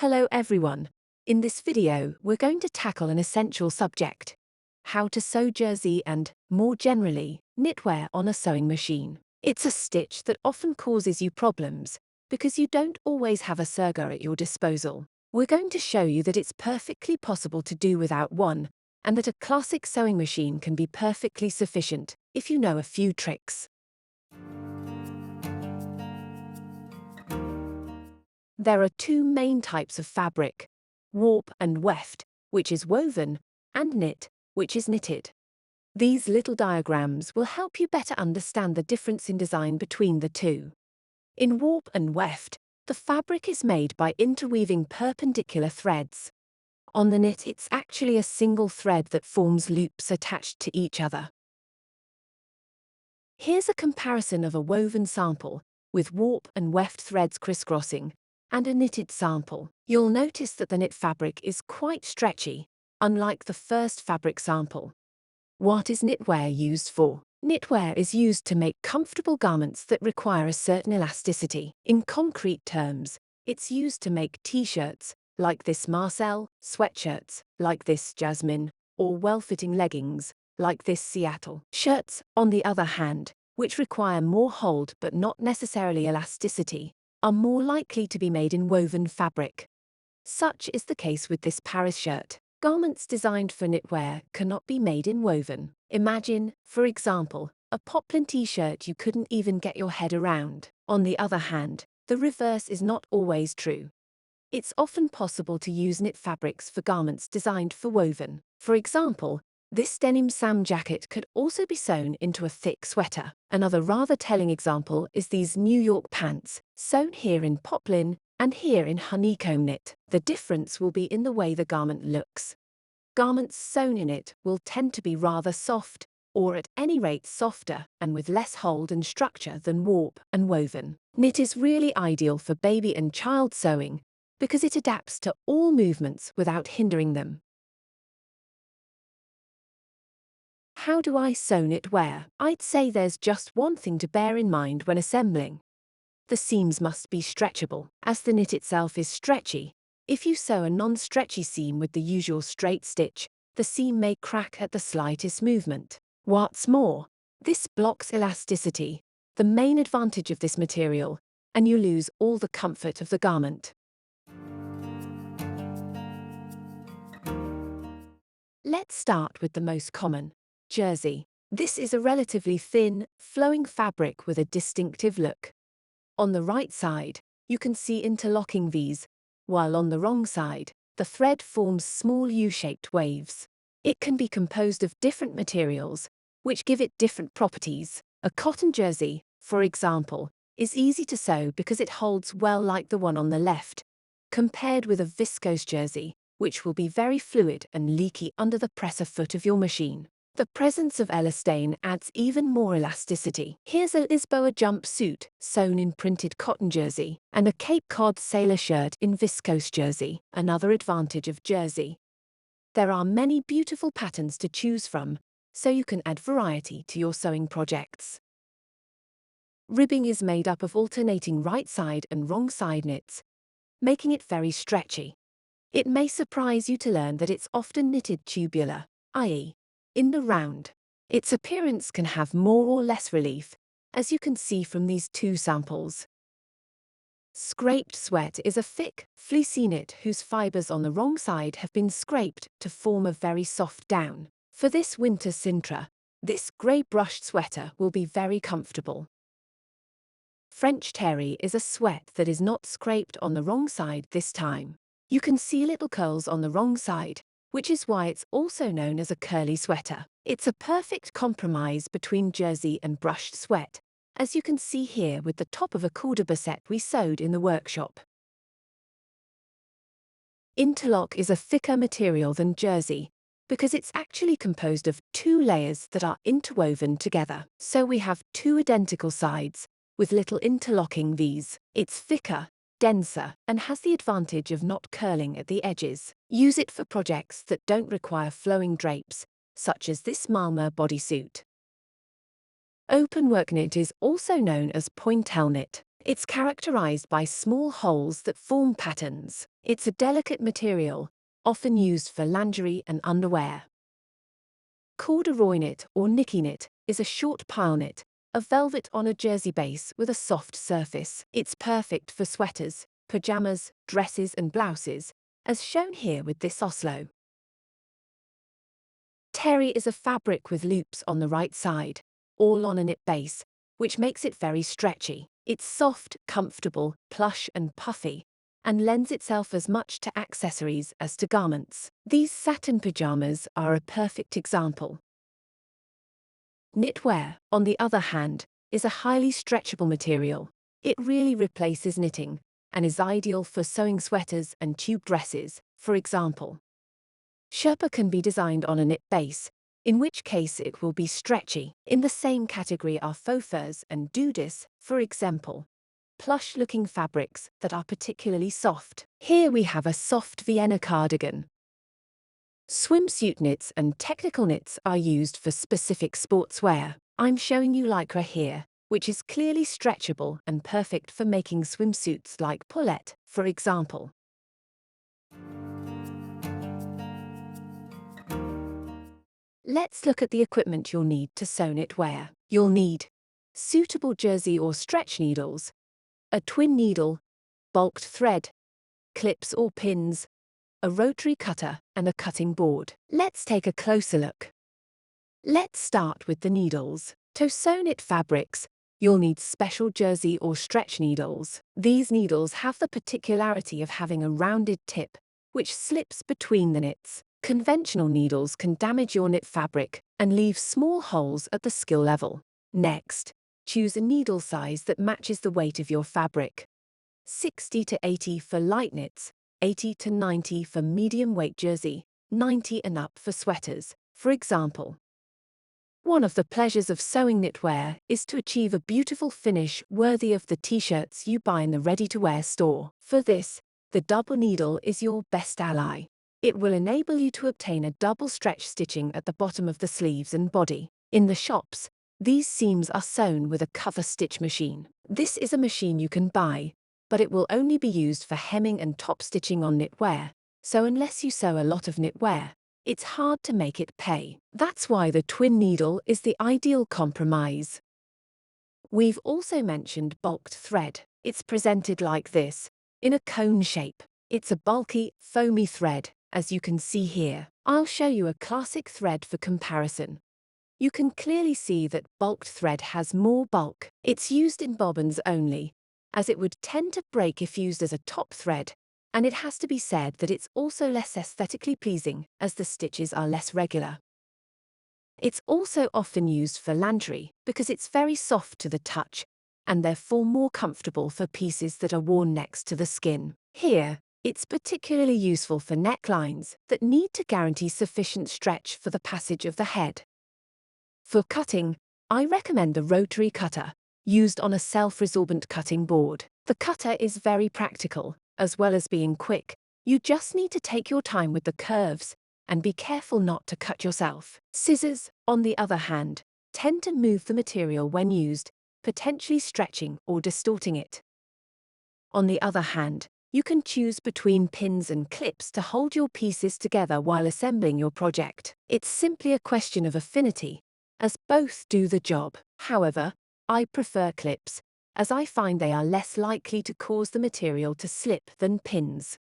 Hello everyone. In this video, we're going to tackle an essential subject: how to sew jersey and, more generally, knitwear on a sewing machine. It's a stitch that often causes you problems because you don't always have a serger at your disposal. We're going to show you that it's perfectly possible to do without one, and that a classic sewing machine can be perfectly sufficient if you know a few tricks. There are two main types of fabric: warp and weft, which is woven, and knit, which is knitted. These little diagrams will help you better understand the difference in design between the two. In warp and weft, the fabric is made by interweaving perpendicular threads. On the knit, it's actually a single thread that forms loops attached to each other. Here's a comparison of a woven sample, with warp and weft threads crisscrossing, and a knitted sample. You'll notice that the knit fabric is quite stretchy, unlike the first fabric sample. What is knitwear used for? Knitwear is used to make comfortable garments that require a certain elasticity. In concrete terms, it's used to make t-shirts, like this Marcel, sweatshirts, like this Jasmine, or well-fitting leggings, like this Seattle. Shirts, on the other hand, which require more hold but not necessarily elasticity, are more likely to be made in woven fabric. Such is the case with this Paris shirt. Garments designed for knitwear cannot be made in woven. Imagine, for example, a poplin t-shirt you couldn't even get your head around. On the other hand, the reverse is not always true. It's often possible to use knit fabrics for garments designed for woven. For example, this denim Sam jacket could also be sewn into a thick sweater. Another rather telling example is these New York pants, sewn here in poplin and here in honeycomb knit. The difference will be in the way the garment looks. Garments sewn in it will tend to be rather soft, or at any rate softer and with less hold and structure than warp and woven. Knit is really ideal for baby and child sewing because it adapts to all movements without hindering them. How do I sew knitwear? I'd say there's just one thing to bear in mind when assembling. The seams must be stretchable. As the knit itself is stretchy, if you sew a non-stretchy seam with the usual straight stitch, the seam may crack at the slightest movement. What's more, this blocks elasticity, the main advantage of this material, and you lose all the comfort of the garment. Let's start with the most common: jersey. This is a relatively thin, flowing fabric with a distinctive look. On the right side, you can see interlocking V's, while on the wrong side, the thread forms small U-shaped waves. It can be composed of different materials, which give it different properties. A cotton jersey, for example, is easy to sew because it holds well like the one on the left, compared with a viscose jersey, which will be very fluid and leaky under the presser foot of your machine. The presence of elastane adds even more elasticity. Here's a Lisboa jumpsuit sewn in printed cotton jersey, and a Cape Cod sailor shirt in viscose jersey. Another advantage of jersey: there are many beautiful patterns to choose from, so you can add variety to your sewing projects. Ribbing is made up of alternating right side and wrong side knits, making it very stretchy. It may surprise you to learn that it's often knitted tubular, i.e., in the round. Its appearance can have more or less relief, as you can see from these two samples. Scraped sweat is a thick, fleecy knit whose fibers on the wrong side have been scraped to form a very soft down. For this winter cintra, this grey brushed sweater will be very comfortable. French terry is a sweat that is not scraped on the wrong side this time. You can see little curls on the wrong side, which is why it's also known as a curly sweater. It's a perfect compromise between jersey and brushed sweat, as you can see here with the top of a cordaba set we sewed in the workshop. Interlock is a thicker material than jersey, because it's actually composed of two layers that are interwoven together. So we have two identical sides, with little interlocking V's. It's thicker, denser, and has the advantage of not curling at the edges. Use it for projects that don't require flowing drapes, such as this Malma bodysuit. Open work knit is also known as pointelle knit. It's characterized by small holes that form patterns. It's a delicate material, often used for lingerie and underwear. Corduroy knit or Nikki knit is a short pile knit, a velvet on a jersey base with a soft surface. It's perfect for sweaters, pajamas, dresses and blouses, as shown here with this Oslo. Terry is a fabric with loops on the right side, all on a knit base, which makes it very stretchy. It's soft, comfortable, plush and puffy, and lends itself as much to accessories as to garments. These satin pajamas are a perfect example. Knitwear, on the other hand, is a highly stretchable material. It really replaces knitting, and is ideal for sewing sweaters and tube dresses, for example. Sherpa can be designed on a knit base, in which case it will be stretchy. In the same category are faux furs and dudis, for example. Plush-looking fabrics that are particularly soft. Here we have a soft Vienna cardigan. Swimsuit knits and technical knits are used for specific sportswear. I'm showing you lycra here, which is clearly stretchable and perfect for making swimsuits like Paulette, for example. Let's look at the equipment you'll need to sew knitwear. You'll need suitable jersey or stretch needles, a twin needle, bulked thread, clips or pins, a rotary cutter, and a cutting board. Let's take a closer look. Let's start with the needles. To sew knit fabrics, you'll need special jersey or stretch needles. These needles have the particularity of having a rounded tip, which slips between the knits. Conventional needles can damage your knit fabric and leave small holes at the skill level. Next, choose a needle size that matches the weight of your fabric. 60 to 80 for light knits, 80 to 90 for medium weight jersey, 90 and up for sweaters, for example. One of the pleasures of sewing knitwear is to achieve a beautiful finish worthy of the t-shirts you buy in the ready-to-wear store. For this, the double needle is your best ally. It will enable you to obtain a double stretch stitching at the bottom of the sleeves and body. In the shops, these seams are sewn with a cover stitch machine. This is a machine you can buy, but it will only be used for hemming and top stitching on knitwear, so unless you sew a lot of knitwear, it's hard to make it pay. That's why the twin needle is the ideal compromise. We've also mentioned bulked thread. It's presented like this, in a cone shape. It's a bulky, foamy thread, as you can see here. I'll show you a classic thread for comparison. You can clearly see that bulked thread has more bulk. It's used in bobbins only, as it would tend to break if used as a top thread, and it has to be said that it's also less aesthetically pleasing as the stitches are less regular. It's also often used for lingerie because it's very soft to the touch and therefore more comfortable for pieces that are worn next to the skin. Here, it's particularly useful for necklines that need to guarantee sufficient stretch for the passage of the head. For cutting, I recommend the rotary cutter, used on a self-resorbent cutting board. The cutter is very practical, as well as being quick. You just need to take your time with the curves and be careful not to cut yourself. Scissors, on the other hand, tend to move the material when used, potentially stretching or distorting it. On the other hand, you can choose between pins and clips to hold your pieces together while assembling your project. It's simply a question of affinity, as both do the job. However, I prefer clips, as I find they are less likely to cause the material to slip than pins.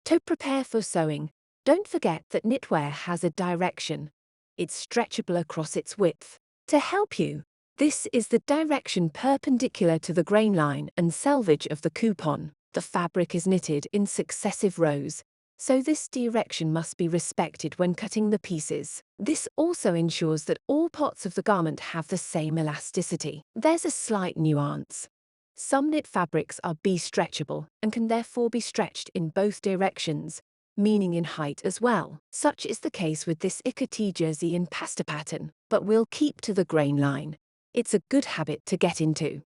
To prepare for sewing, don't forget that knitwear has a direction. It's stretchable across its width. To help you, this is the direction perpendicular to the grain line and selvage of the coupon. The fabric is knitted in successive rows, so this direction must be respected when cutting the pieces. This also ensures that all parts of the garment have the same elasticity. There's a slight nuance. Some knit fabrics are bi-stretchable and can therefore be stretched in both directions, meaning in height as well. Such is the case with this Ikati jersey in pasta pattern, but we'll keep to the grain line. It's a good habit to get into.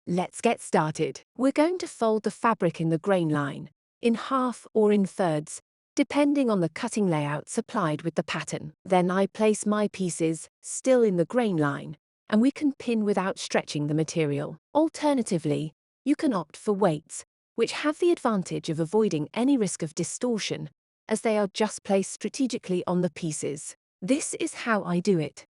Let's get started. We're going to fold the fabric in the grain line, in half or in thirds, depending on the cutting layout supplied with the pattern. Then I place my pieces still in the grain line, and we can pin without stretching the material. Alternatively, you can opt for weights, which have the advantage of avoiding any risk of distortion, as they are just placed strategically on the pieces. This is how I do it.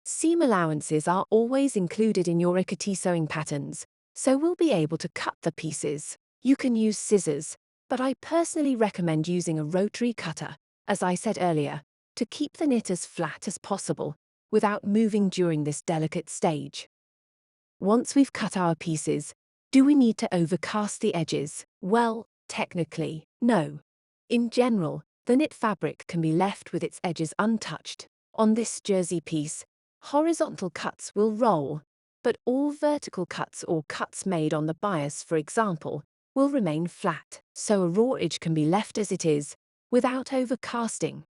Seam allowances are always included in your rickety sewing patterns, so we'll be able to cut the pieces. You can use scissors, but I personally recommend using a rotary cutter, as I said earlier, to keep the knit as flat as possible, without moving during this delicate stage. Once we've cut our pieces, do we need to overcast the edges? Well, technically, no. In general, the knit fabric can be left with its edges untouched. On this jersey piece, horizontal cuts will roll, but all vertical cuts or cuts made on the bias, for example, will remain flat, so a raw edge can be left as it is, without overcasting.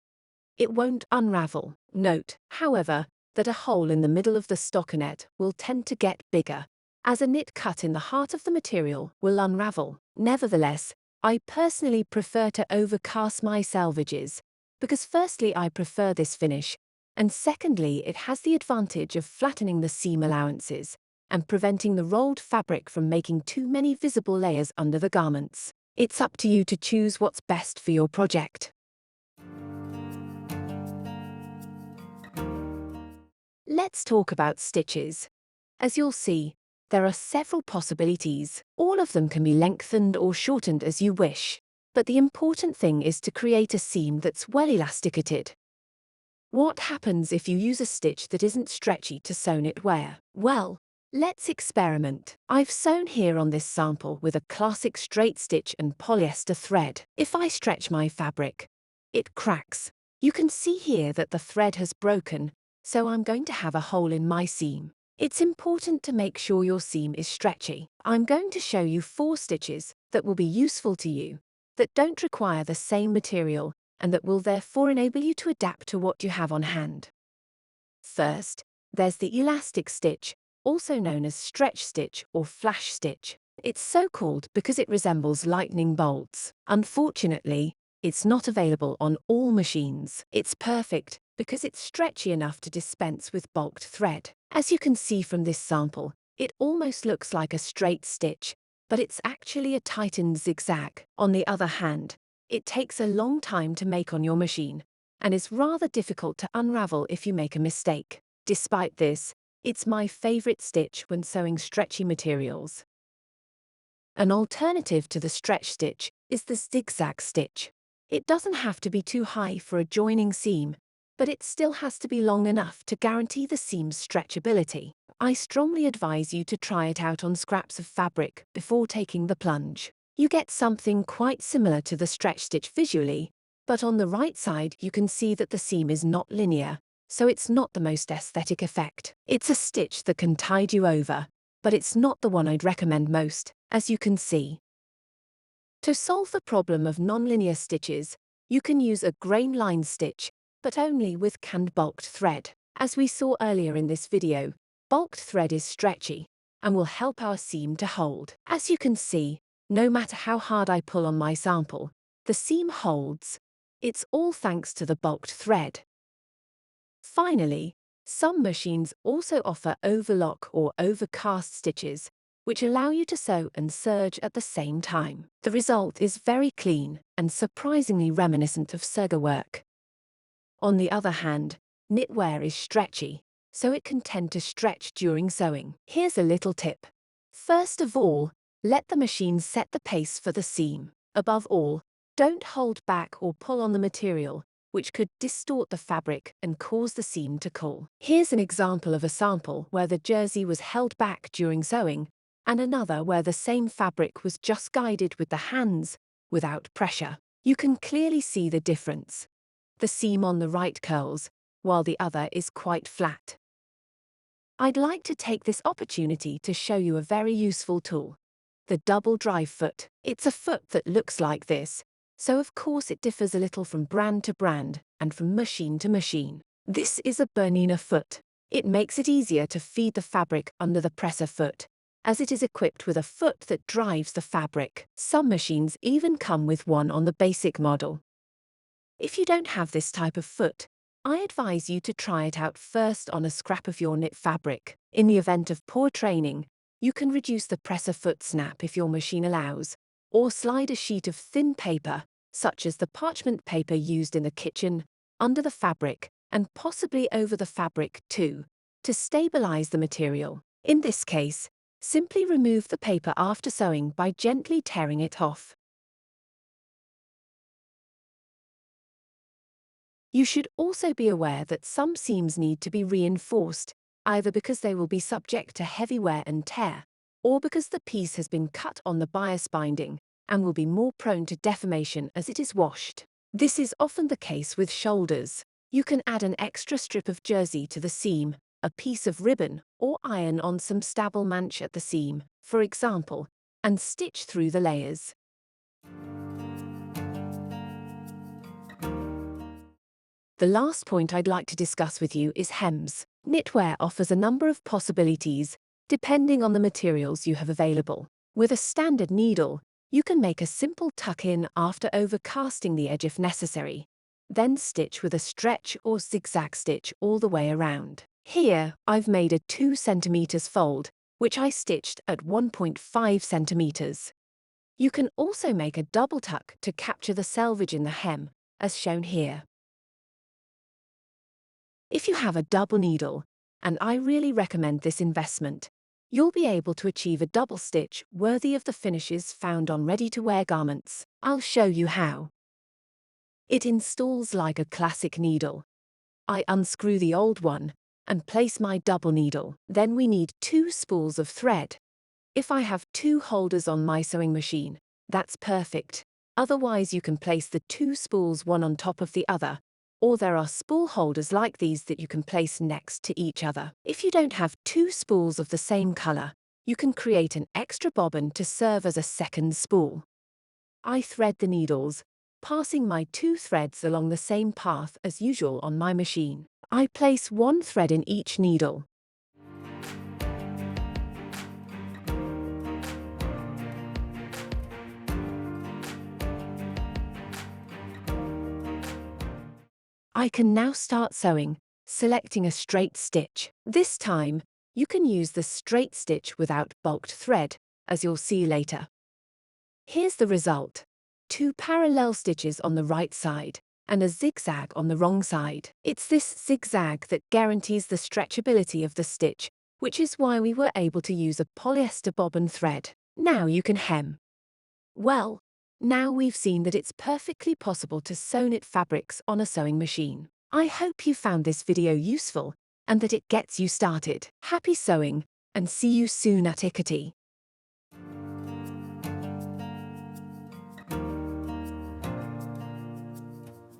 It won't unravel. Note, however, that a hole in the middle of the stockinette will tend to get bigger, as a knit cut in the heart of the material will unravel. Nevertheless, I personally prefer to overcast my selvages, because firstly I prefer this finish, and secondly it has the advantage of flattening the seam allowances and preventing the rolled fabric from making too many visible layers under the garments. It's up to you to choose what's best for your project. Let's talk about stitches. As you'll see, there are several possibilities. All of them can be lengthened or shortened as you wish, but the important thing is to create a seam that's well elasticated. What happens if you use a stitch that isn't stretchy to sew knitwear? Well, let's experiment. I've sewn here on this sample with a classic straight stitch and polyester thread. If I stretch my fabric, it cracks. You can see here that the thread has broken, so I'm going to have a hole in my seam. It's important to make sure your seam is stretchy. I'm going to show you 4 stitches that will be useful to you, that don't require the same material, and that will therefore enable you to adapt to what you have on hand. First, there's the elastic stitch, also known as stretch stitch or flash stitch. It's so called because it resembles lightning bolts. Unfortunately, it's not available on all machines. It's perfect because it's stretchy enough to dispense with bulked thread. As you can see from this sample, it almost looks like a straight stitch, but it's actually a tightened zigzag. On the other hand, it takes a long time to make on your machine, and is rather difficult to unravel if you make a mistake. Despite this, it's my favorite stitch when sewing stretchy materials. An alternative to the stretch stitch is the zigzag stitch. It doesn't have to be too high for a joining seam, but it still has to be long enough to guarantee the seam's stretchability. I strongly advise you to try it out on scraps of fabric before taking the plunge. You get something quite similar to the stretch stitch visually, but on the right side you can see that the seam is not linear, so it's not the most aesthetic effect. It's a stitch that can tide you over, but it's not the one I'd recommend most, as you can see. To solve the problem of non-linear stitches, you can use a grain line stitch, but only with canned bulked thread. As we saw earlier in this video, bulked thread is stretchy and will help our seam to hold. As you can see, no matter how hard I pull on my sample, the seam holds. It's all thanks to the bulked thread. Finally, some machines also offer overlock or overcast stitches, which allow you to sew and serge at the same time. The result is very clean and surprisingly reminiscent of serger work. On the other hand, knitwear is stretchy, so it can tend to stretch during sewing. Here's a little tip. First of all, let the machine set the pace for the seam. Above all, don't hold back or pull on the material, which could distort the fabric and cause the seam to curl. Here's an example of a sample where the jersey was held back during sewing, and another where the same fabric was just guided with the hands, without pressure. You can clearly see the difference. The seam on the right curls, while the other is quite flat. I'd like to take this opportunity to show you a very useful tool. The double drive foot. It's a foot that looks like this, so of course it differs a little from brand to brand and from machine to machine. This is a Bernina foot. It makes it easier to feed the fabric under the presser foot, as it is equipped with a foot that drives the fabric. Some machines even come with one on the basic model. If you don't have this type of foot, I advise you to try it out first on a scrap of your knit fabric. In the event of poor training, you can reduce the presser foot snap if your machine allows, or slide a sheet of thin paper, such as the parchment paper used in the kitchen, under the fabric, and possibly over the fabric too, to stabilize the material. In this case, simply remove the paper after sewing by gently tearing it off. You should also be aware that some seams need to be reinforced, either because they will be subject to heavy wear and tear, or because the piece has been cut on the bias binding and will be more prone to deformation as it is washed. This is often the case with shoulders. You can add an extra strip of jersey to the seam, a piece of ribbon, or iron on some stable manche at the seam, for example, and stitch through the layers. The last point I'd like to discuss with you is hems. Knitwear offers a number of possibilities, depending on the materials you have available. With a standard needle, you can make a simple tuck-in after overcasting the edge if necessary. Then stitch with a stretch or zigzag stitch all the way around. Here, I've made a 2 cm fold, which I stitched at 1.5 cm. You can also make a double tuck to capture the selvage in the hem, as shown here. If you have a double needle, and I really recommend this investment, you'll be able to achieve a double stitch worthy of the finishes found on ready-to-wear garments. I'll show you how. It installs like a classic needle. I unscrew the old one and place my double needle. Then we need 2 spools of thread. If I have 2 holders on my sewing machine, that's perfect. Otherwise, you can place the 2 spools one on top of the other, or there are spool holders like these that you can place next to each other. If you don't have 2 spools of the same color, you can create an extra bobbin to serve as a second spool. I thread the needles, passing my 2 threads along the same path as usual on my machine. I place 1 thread in each needle. I can now start sewing, selecting a straight stitch. This time, you can use the straight stitch without bulked thread, as you'll see later. Here's the result: 2 parallel stitches on the right side, and a zigzag on the wrong side. It's this zigzag that guarantees the stretchability of the stitch, which is why we were able to use a polyester bobbin thread. Now you can hem. Well, now we've seen that it's perfectly possible to sew knit fabrics on a sewing machine. I hope you found this video useful and that it gets you started. Happy sewing, and see you soon at Ikati.